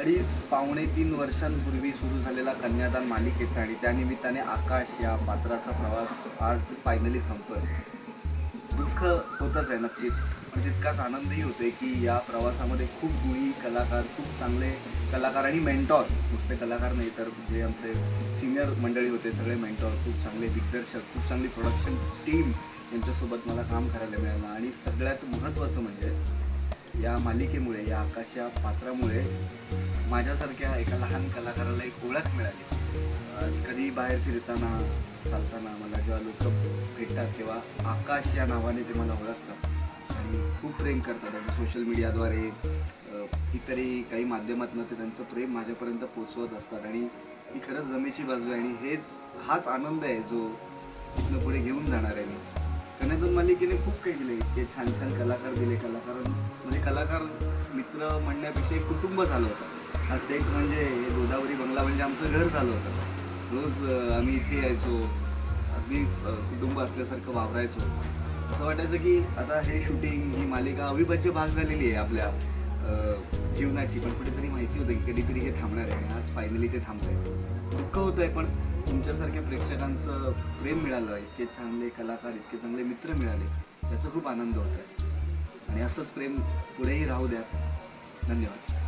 अडीच पावणे 3 वर्षांपूर्वी सुरू झालेला कन्यादान मालिकेचा आणि त्यानिमित्ताने आकाश या पात्राचा प्रवास आज फायनली संपतोय. दुःख होतच आहे नक्कीच, पण तितकाच आनंदही होतोय की या प्रवासामध्ये खूप गुणी कलाकार, खूप चांगले कलाकार आणि मेंटॉर, नुसते कलाकार नाही तर जे आमचे सिनियर मंडळी होते सगळे मेंटॉर, खूप चांगले दिग्दर्शक, खूप चांगली प्रोडक्शन टीम यांच्यासोबत मला काम करायला मिळालं. आणि सगळ्यात महत्त्वाचं म्हणजे या मालिकेमुळे, या आकाश या पात्रामुळे माझ्यासारख्या एका लहान कलाकाराला एक ओळख मिळाली. आज कधी बाहेर फिरताना, चालताना मला जेव्हा लोक भेटतात तेव्हा आकाश या नावाने ते मला ओळखतात आणि खूप प्रेम करतात. आणि सोशल मीडियाद्वारे इतरही काही माध्यमातून ते त्यांचं प्रेम माझ्यापर्यंत पोचवत असतात आणि ही खरंच जमेची बाजू आहे. आणि हाच आनंद आहे जो इथनं पुढे घेऊन जाणार आहे मी. कन्यादान मालिकेने खूप काही दिले, इतके छान छान कलाकार दिले. कलाकार मित्र म्हणण्यापेक्षा एक कुटुंब झालं होतं. हा सेट म्हणजे गोदावरी बंगला म्हणजे आमचं घर झालं होतं. रोज आम्ही इथे यायचो, अगदी कुटुंब असल्यासारखं वावरायचो. असं वाटायचं की आता हे शूटिंग, ही मालिका अविभाज्य भाग झालेली आहे आपल्या जीवनाची. पण कुठेतरी माहिती होतं की कधीतरी हे थांबणार आहे. आज फायनली ते थांबतंय. दुःख होतं आहे, पण तुमच्यासारख्या प्रेक्षकांचं प्रेम मिळालं, इतके चांगले कलाकार, इतके चांगले मित्र मिळाले, याचा खूप आनंद होतो आहे. आणि असंच प्रेम पुढेही राहू द्या. धन्यवाद.